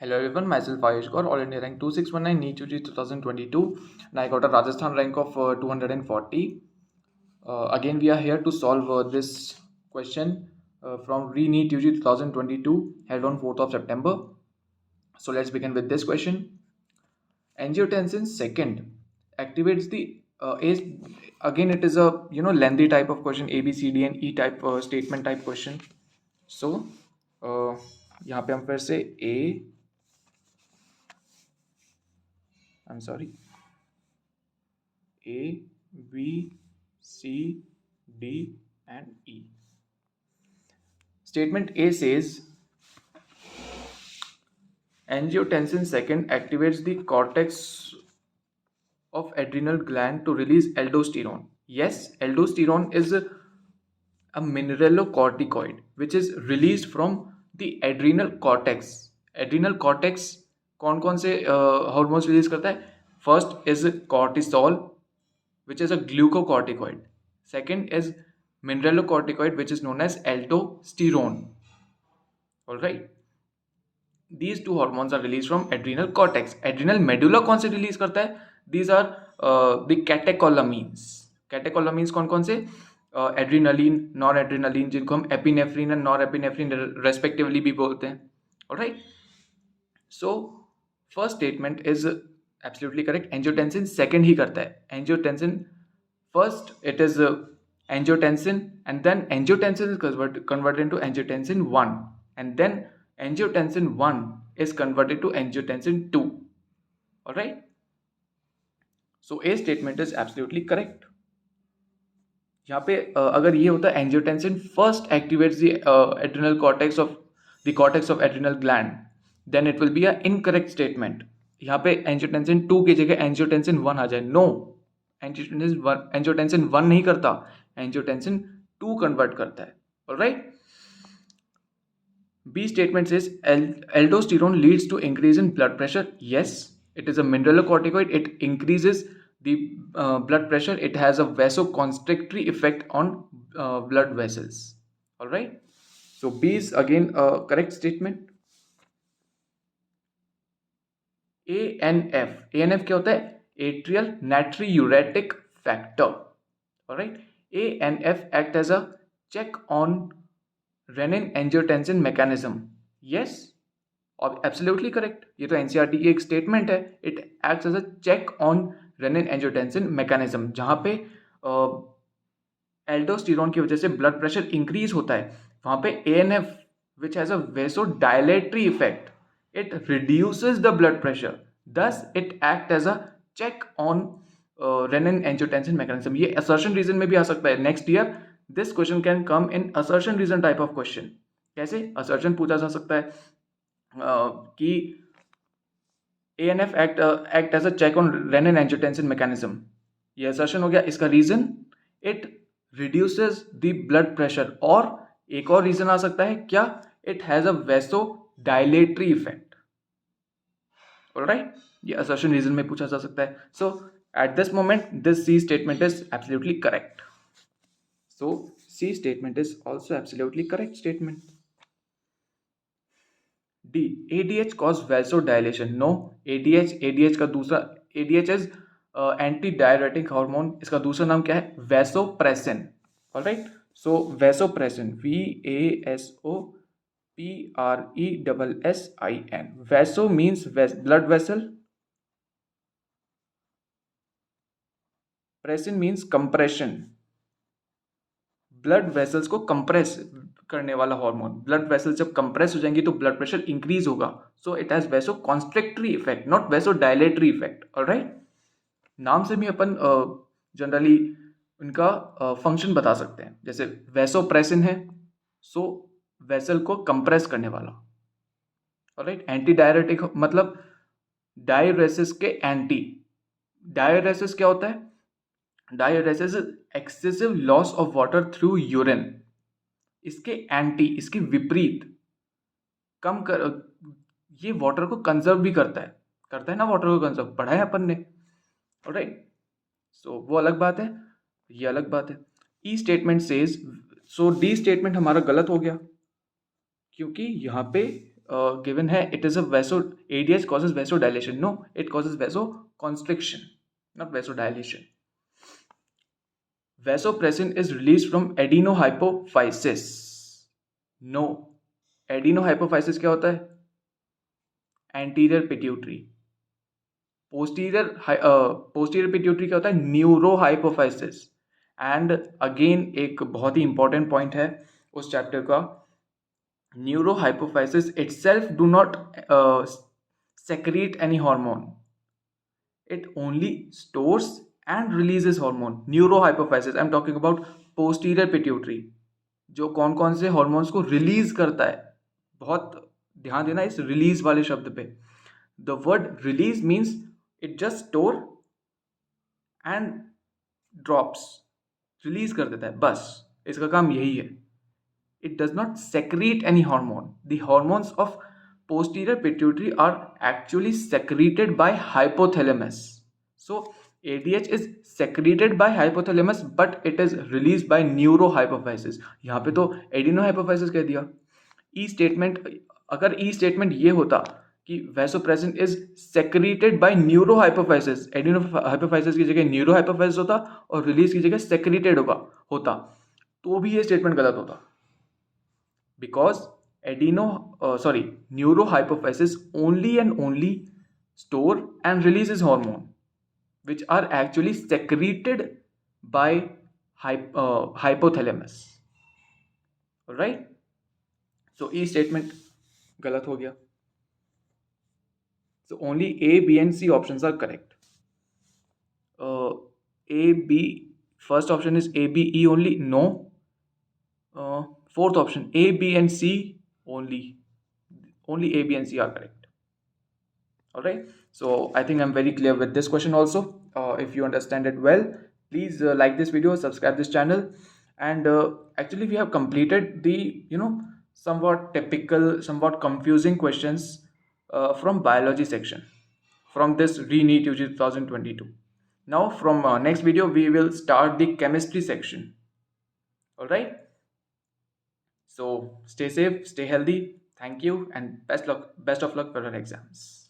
Hello everyone, myself Ayush Gaur, All India rank 2619, NEET UG 2022, and I got a Rajasthan rank of 240. Again, we are here to solve this question from Re-NEET UG 2022, held on 4th of September. So let's begin with this question. Angiotensin second activates the again it is a lengthy type of question, A B C D and E type statement type question. So यहाँ पे हम फिर से A, B, C, D and E. Statement A says angiotensin second activates the cortex of adrenal gland to release aldosterone. Yes, aldosterone is a mineralocorticoid which is released from the adrenal cortex. Adrenal cortex कौन कौन से hormones release करता है? First is cortisol which is a glucocorticoid. Second is mineralocorticoid which is known as aldosterone. Alright. These two hormones are released from adrenal cortex. Adrenal medulla कौन से release करता है? These are the catecholamines. Catecholamines कौन कौन से? Adrenaline, noradrenaline, जिनको हम epinephrine and norepinephrine respectively भी बोलते हैं. Alright. So first statement is absolutely correct. Angiotensin second ही करता है. Angiotensin first it is angiotensin and then angiotensin is converted into angiotensin 1 and then angiotensin 1 is converted to angiotensin 2. Alright. So A statement is absolutely correct. यहाँ पे अगर ये होता angiotensin first activates the adrenal cortex of the cortex of adrenal gland, then it will be a incorrect statement. यहाँ पे angiotensin 2 की जगह angiotensin 1 आ जाए. No, angiotensin 1 नहीं करता, angiotensin 2 convert करता है. Alright. B statement says aldosterone leads to increase in blood pressure. Yes, it is a mineralocorticoid. It increases the blood pressure. It has a vasoconstrictory effect on blood vessels. All right. So B is again a correct statement. ANF. ANF क्या होता है? Atrial natriuretic factor. All right. ANF act as a check on renin-angiotensin mechanism. Yes, absolutely correct. ये तो NCERT की एक statement है. It acts as a check on renin-angiotensin mechanism, जहाँ पे एल्डोस्टेरोन की वजह से ब्लड प्रेशर इंक्रीज होता है. वहाँ पे ANF which has a vasodilatory effect, it reduces the blood pressure. Thus it act as a check on renin-angiotensin mechanism. ये assertion reason में भी आ सकता है. Next year this question can come in assertion reason type of question. कैसे assertion पूछा जा सकता है कि ANF act as a check on renin-angiotensin mechanism. ये assertion हो गया. इसका reason it reduces the blood pressure. और एक और reason आ सकता है क्या? It has a vasodilatory effect. Alright, ये assertion reason में पूछा जा सकता है. So at this moment this C statement is absolutely correct. So C statement is also absolutely correct statement. D. ADH cause vasodilation. No, ADH का दूसरा ADH is antidiuretic hormone. इसका दूसरा नाम क्या है? Vasopressin. Alright. So vasopressin. VASOPRESSIN. Vaso means blood vessel. Pressin means compression. Blood vessels को compress करने वाला हार्मोन. ब्लड वेसल्स जब कंप्रेस हो जाएंगी तो ब्लड प्रेशर इंक्रीज होगा. So it has vasoconstrictory effect, not vasodilatory effect. Alright. नाम से भी अपन जनरली उनका फंक्शन बता सकते हैं. जैसे वैसोप्रेसिन है, सो वेसल को कंप्रेस करने वाला. ऑलराइट. एंटी डायरेटिक मतलब डायरेसिस के एंटी. डायरेसिस क्या होता है? Diuresis is excessive loss of water through urine. इसके एंटी, इसके विपरीत कम कर, ये वाटर को कंजर्व भी करता है ना. वाटर को कंजर्व पढ़ा है अपन ने. ऑलराइट. सो वो अलग बात है, ये अलग बात है. ई स्टेटमेंट सेज, सो डी स्टेटमेंट हमारा गलत हो गया क्योंकि यहाँ पे गिवन है, it is a vaso, ADH causes vasodilation. No, it causes vasoconstriction, not vasodilation. Vasopressin is released from adenohypophysis. No. Adenohypophysis क्या होता है? Anterior pituitary. पोस्टीरियर पिट्यूटरी क्या होता है? न्यूरोहाइपोफाइसिस. एंड अगेन एक बहुत ही इंपॉर्टेंट पॉइंट है उस चैप्टर का, neurohypophysis itself do not secrete any hormone. It only stores and releases hormone. Neurohypophysis, I'm talking about posterior pituitary, जो कौन कौन से हॉर्मोन्स को रिलीज करता है. बहुत ध्यान देना इस रिलीज वाले शब्द पे. The word release means it just store and drops, release कर देता है, बस इसका काम यही है. It does not secrete any hormone. The hormones of posterior pituitary are actually secreted by hypothalamus. So ADH is secreted by hypothalamus, but it is released by neurohypophysis. यहाँ पे तो adenohypophysis कह दिया. E statement, अगर E statement ये होता कि vasopressin is secreted by neurohypophysis, adenohypophysis की जगह neurohypophysis होता और release की जगह secreted होता, तो भी ये statement गलत होता. Because neurohypophysis only and only store and releases hormone which are actually secreted by hypothalamus. Alright, so E statement galat ho gaya. So only A, B and C options are correct. A, B, first option is A, B, E only. No. Fourth option, A, B and C only. Only A, B and C are correct. Alright, so I think I'm very clear with this question also. If you understand it well, please like this video, subscribe this channel. And actually we have completed the somewhat typical, somewhat confusing questions from biology section from this re-NEET UG 2022. Now from next video we will start the chemistry section. Alright, so stay safe, stay healthy. Thank you and best of luck for your exams.